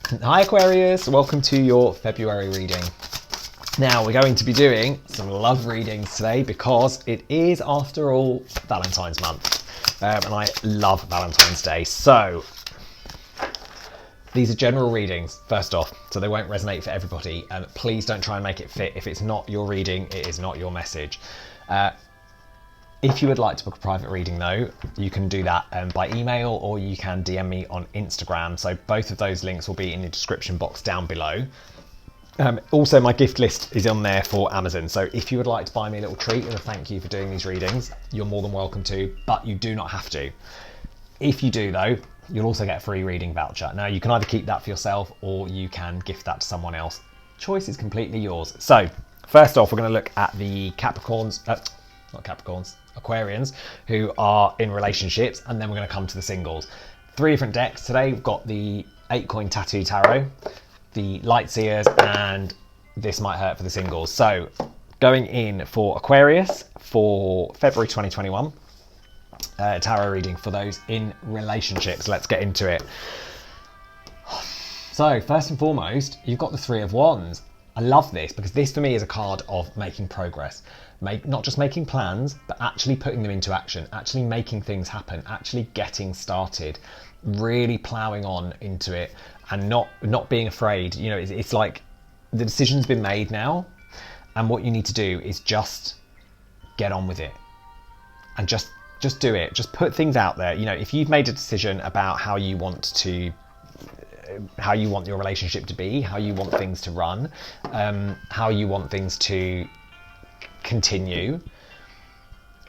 Hi Aquarius, welcome to your February reading. Now we're going to be doing some love readings today because it is, after all, Valentine's month. And I love Valentine's Day. So these are general readings, first off, so they won't resonate for everybody. And please don't try and make it fit. If it's not your reading, it is not your message. If you would like to book a private reading though, you can do that by email, or you can DM me on Instagram. So both of those links will be in the description box down below. Also, my gift list is on there for Amazon. So if you would like to buy me a little treat and a thank you for doing these readings, you're more than welcome to, but you do not have to. If you do though, you'll also get a free reading voucher. Now you can either keep that for yourself or you can gift that to someone else. Choice is completely yours. So first off, we're going to look at the Aquarians who are in relationships, and then we're going to come to the singles. 3 different decks today. We've got the 8-coin tattoo tarot, the light seers, and this might hurt for the singles. So going in for Aquarius for February 2021, tarot reading for those in relationships. Let's get into it. So first and foremost, you've got the 3 of Wands. I love this because this for me is a card of making progress. Not just making plans, but actually putting them into action, actually making things happen, actually getting started, really ploughing on into it and not being afraid. You know, it's like the decision's been made now, and what you need to do is just get on with it and just do it. Just put things out there. You know, if you've made a decision about how you want your relationship to be, how you want things to run, how you want things to continue,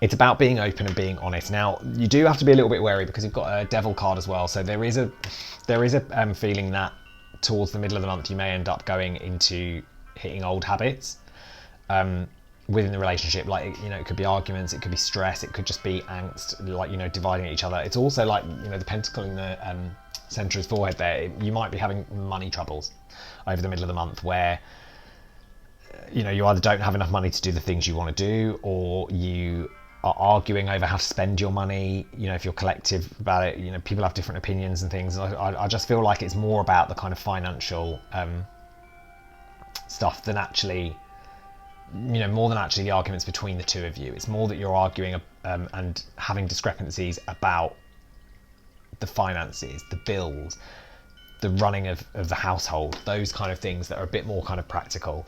it's about being open and being honest. Now you do have to be a little bit wary because you've got a devil card as well, so there is a feeling that towards the middle of the month you may end up going into hitting old habits within the relationship. Like, you know, it could be arguments, it could be stress, it could just be angst, like, you know, dividing each other. It's also like, you know, the pentacle in the center of his forehead there, you might be having money troubles over the middle of the month where, you know, you either don't have enough money to do the things you want to do, or you are arguing over how to spend your money. You know, if you're collective about it, you know, people have different opinions and things. I just feel like it's more about the kind of financial stuff than actually, you know, more than actually the arguments between the two of you. It's more that you're arguing and having discrepancies about the finances, the bills, the running of the household, those kind of things that are a bit more kind of practical.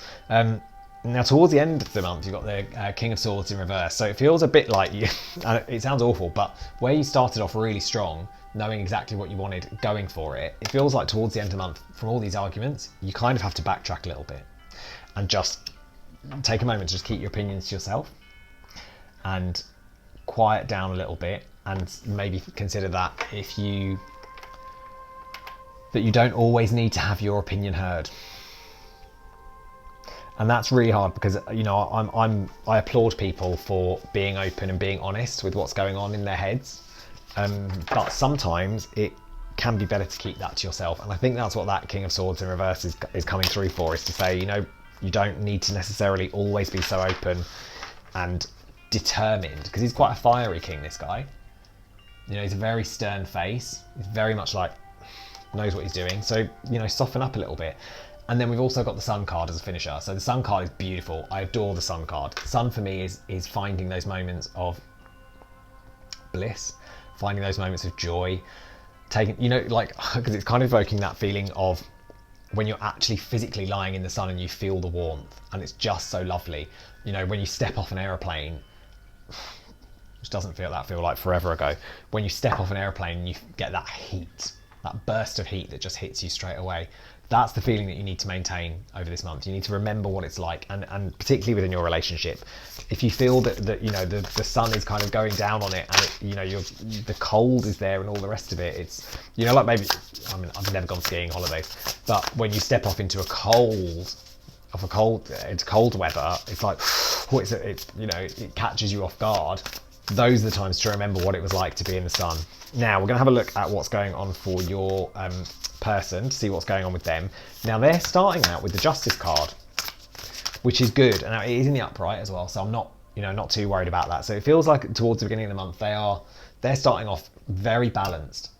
Now towards the end of the month, you've got the King of Swords in reverse. So it feels a bit like you, and it sounds awful, but where you started off really strong, knowing exactly what you wanted, going for it, it feels like towards the end of the month, from all these arguments, you kind of have to backtrack a little bit and just take a moment to just keep your opinions to yourself and quiet down a little bit, and maybe consider that you don't always need to have your opinion heard. And that's really hard because, you know, I applaud people for being open and being honest with what's going on in their heads, but sometimes it can be better to keep that to yourself. And I think that's what that King of Swords in reverse is coming through for, is to say, you know, you don't need to necessarily always be so open and determined, because he's quite a fiery king, this guy. You know, he's a very stern face. He's very much like, knows what he's doing. So, you know, soften up a little bit. And then we've also got the Sun card as a finisher. So the Sun card is beautiful. I adore the Sun card. Sun for me is finding those moments of bliss, finding those moments of joy, taking, you know, like, because it's kind of evoking that feeling of when you're actually physically lying in the sun and you feel the warmth, and it's just so lovely. You know, when you step off an aeroplane, which doesn't feel like forever ago, when you step off an aeroplane and you get that heat, that burst of heat that just hits you straight away. That's the feeling that you need to maintain over this month. You need to remember what it's like, and particularly within your relationship. If you feel that you know, the sun is kind of going down on it, and it, you know, the cold is there and all the rest of it, it's, you know, like, maybe, I mean, I've never gone skiing holidays, but when you step off into cold weather, it's like, it's you know, it catches you off guard. Those are the times to remember what it was like to be in the sun. Now we're going to have a look at what's going on for your person, to see what's going on with them. Now they're starting out with the Justice card, which is good, and it is in the upright as well, so I'm not too worried about that. So it feels like towards the beginning of the month they're starting off very balanced,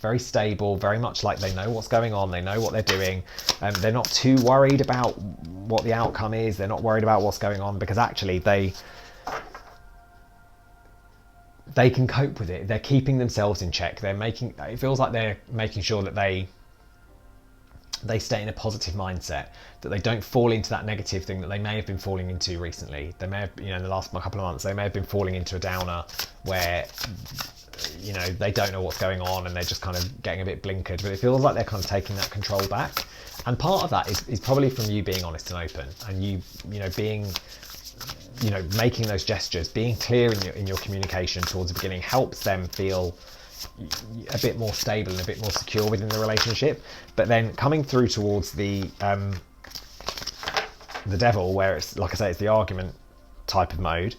very stable, very much like they know what's going on, they know what they're doing, and they're not too worried about what the outcome is, they're not worried about what's going on, because actually they can cope with it. They're keeping themselves in check. It feels like they're making sure that they stay in a positive mindset, that they don't fall into that negative thing that they may have been falling into recently. They may have, in the last couple of months, they may have been falling into a downer where, they don't know what's going on and they're just kind of getting a bit blinkered. But it feels like they're kind of taking that control back. And part of that is probably from you being honest and open, and you being, making those gestures, being clear in your communication towards the beginning helps them feel a bit more stable and a bit more secure within the relationship. But then coming through towards the devil, where it's, like I say, it's the argument type of mode,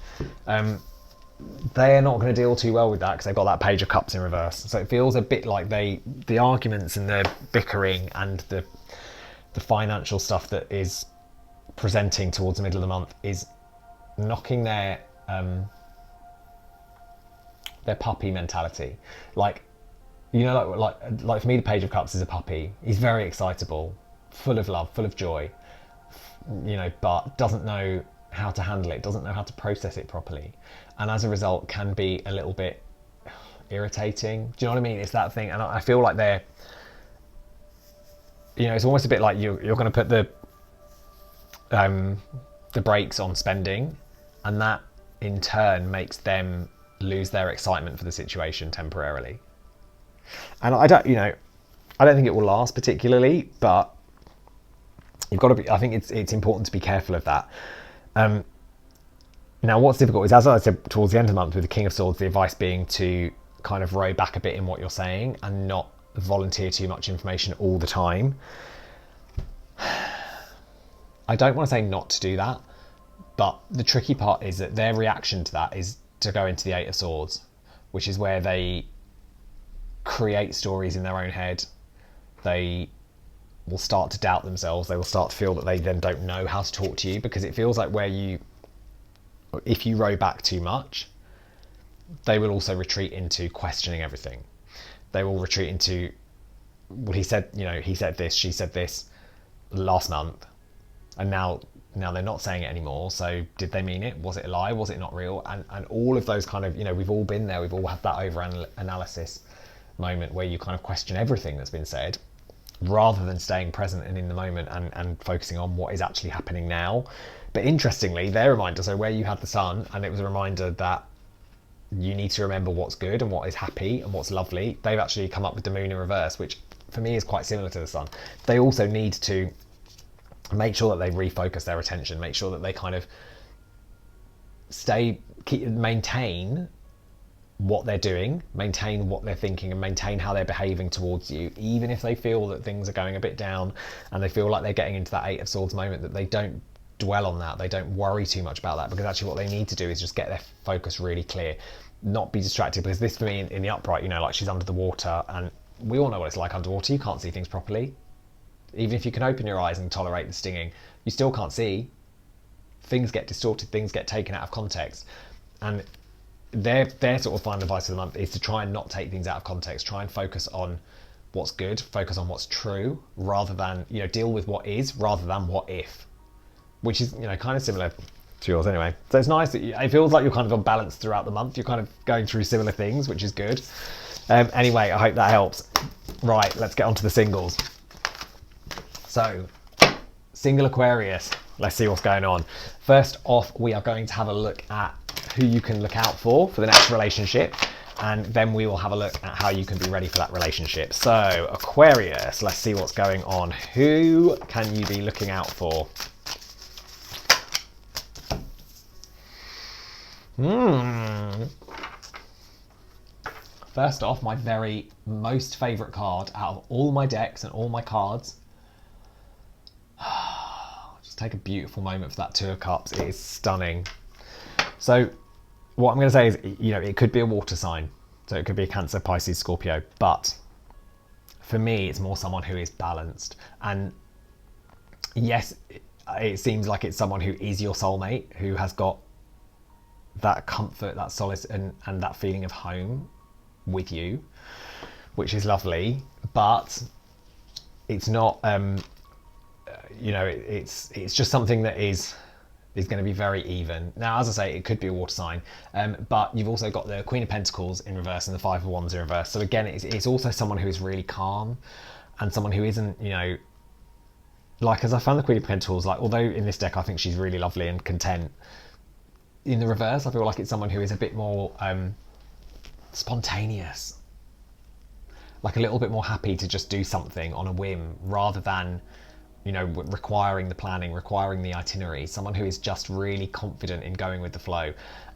they're not going to deal too well with that because they've got that Page of Cups in reverse. So it feels a bit like the arguments and the bickering and the financial stuff that is presenting towards the middle of the month is knocking their puppy mentality. Like for me, the Page of Cups is a puppy. He's very excitable, full of love, full of joy, but doesn't know how to handle it, doesn't know how to process it properly, and as a result can be a little bit irritating. Do you know what I mean? It's that thing, and I feel like they're, it's almost a bit like you're going to put the brakes on spending, and that in turn makes them lose their excitement for the situation temporarily. And I don't think it will last particularly, but you've got to be. I think it's important to be careful of that. Now, what's difficult is, as I said towards the end of the month with the King of Swords, the advice being to kind of row back a bit in what you're saying and not volunteer too much information all the time. I don't want to say not to do that, but the tricky part is that their reaction to that is to go into the Eight of Swords, which is where they create stories in their own head. They will start to doubt themselves. They will start to feel that they then don't know how to talk to you, because it feels like if you row back too much, they will also retreat into questioning everything. They will retreat into, well, he said this, she said this last month, and now they're not saying it anymore. So did they mean it? Was it a lie? Was it not real? And all of those kind of, we've all been there. We've all had that over-analysis moment where you kind of question everything that's been said, rather than staying present and in the moment and focusing on what is actually happening now. But interestingly, their reminder, so where you had the sun, and it was a reminder that you need to remember what's good and what is happy and what's lovely, they've actually come up with the moon in reverse, which for me is quite similar to the sun. They also need to make sure that they refocus their attention, make sure that they kind of maintain what they're doing, maintain what they're thinking, and maintain how they're behaving towards you, even if they feel that things are going a bit down and they feel like they're getting into that Eight of Swords moment, that they don't dwell on that, they don't worry too much about that, because actually what they need to do is just get their focus really clear, not be distracted. Because this, for me, in the upright, like she's under the water, and we all know what it's like underwater. You can't see things properly. Even if you can open your eyes and tolerate the stinging, you still can't see. Things get distorted, things get taken out of context. And their sort of final advice of the month is to try and not take things out of context, try and focus on what's good, focus on what's true, rather than, deal with what is rather than what if, which is, kind of similar to yours anyway. So it's nice that it feels like you're kind of on balance throughout the month. You're kind of going through similar things, which is good. Anyway, I hope that helps. Right, let's get on to the singles. So, single Aquarius, let's see what's going on. First off, we are going to have a look at who you can look out for the next relationship, and then we will have a look at how you can be ready for that relationship. So, Aquarius, let's see what's going on. Who can you be looking out for? First off, my very most favourite card out of all my decks and all my cards. Just take a beautiful moment for that Two of Cups. It is stunning. So what I'm going to say is, it could be a water sign. So it could be a Cancer, Pisces, Scorpio. But for me, it's more someone who is balanced. And yes, it seems like it's someone who is your soulmate, who has got that comfort, that solace, and that feeling of home with you. which is lovely, but it's not, you know, it's just something that is going to be very even. Now, as I say, it could be a water sign, but you've also got the Queen of Pentacles in reverse and the Five of Wands in reverse. So again, it's also someone who is really calm and someone who isn't, you know, like, as I found the Queen of Pentacles, like, although in this deck I think she's really lovely and content, in the reverse I feel like it's someone who is a bit more spontaneous, like a little bit more happy to just do something on a whim rather than, you know, requiring the planning, requiring the itinerary. Someone who is just really confident in going with the flow,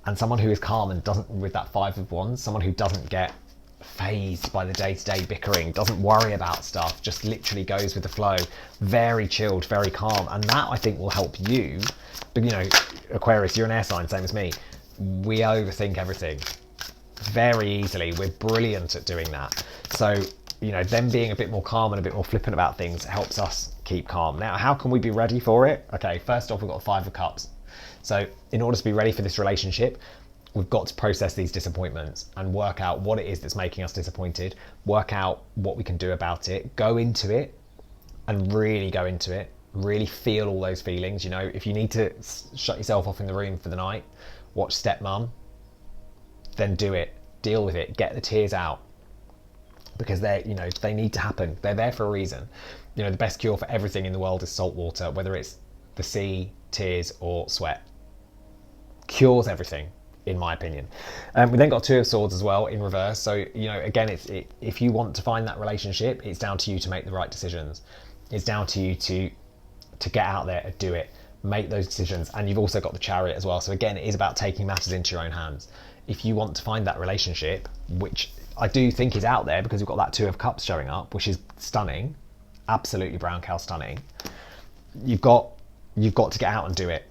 and someone who is calm and doesn't, with that Five of Wands, someone who doesn't get phased by the day-to-day bickering, doesn't worry about stuff, just literally goes with the flow, very chilled, very calm. And that, I think, will help you. But, you know, Aquarius, you're an air sign, same as me. We overthink everything very easily. We're brilliant at doing that. So, you know, them being a bit more calm and a bit more flippant about things helps us keep calm. Now, how can we be ready for it? Okay, first off, we've got the Five of Cups. So in order to be ready for this relationship, we've got to process these disappointments and work out what it is that's making us disappointed, work out what we can do about it, go into it and really go into it, really feel all those feelings. You know, if you need to shut yourself off in the room for the night, watch Stepmom, then do it, deal with it, get the tears out, because they're, you know, they need to happen. They're there for a reason. You know, the best cure for everything in the world is salt water, whether it's the sea, tears or sweat. Cures everything, in my opinion. We then got Two of Swords as well in reverse. So, you know, again, if you want to find that relationship, it's down to you to make the right decisions. It's down to you to get out there and do it, make those decisions. And you've also got the Chariot as well. So again, it is about taking matters into your own hands. If you want to find that relationship, which I do think is out there because we've got that Two of Cups showing up, which is stunning, absolutely brown cow stunning. You've got to get out and do it.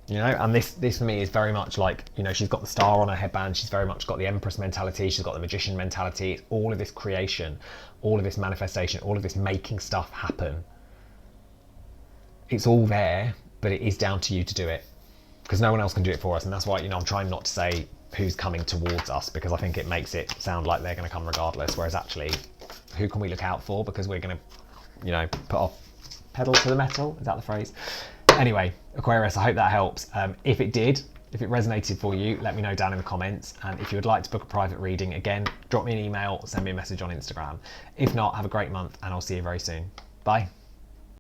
You know, and this for me is very much like, you know, she's got the star on her headband. She's very much got the Empress mentality. She's got the Magician mentality. It's all of this creation, all of this manifestation, all of this making stuff happen. It's all there, but it is down to you to do it, because no one else can do it for us. And that's why, you know, I'm trying not to say who's coming towards us, because I think it makes it sound like they're going to come regardless. Whereas actually, who can we look out for? Because we're going to, you know, put our pedal to the metal. Is that the phrase? Anyway, Aquarius, I hope that helps. If it did, if it resonated for you, let me know down in the comments. And if you would like to book a private reading, again, drop me an email, send me a message on Instagram. If not, have a great month and I'll see you very soon. Bye.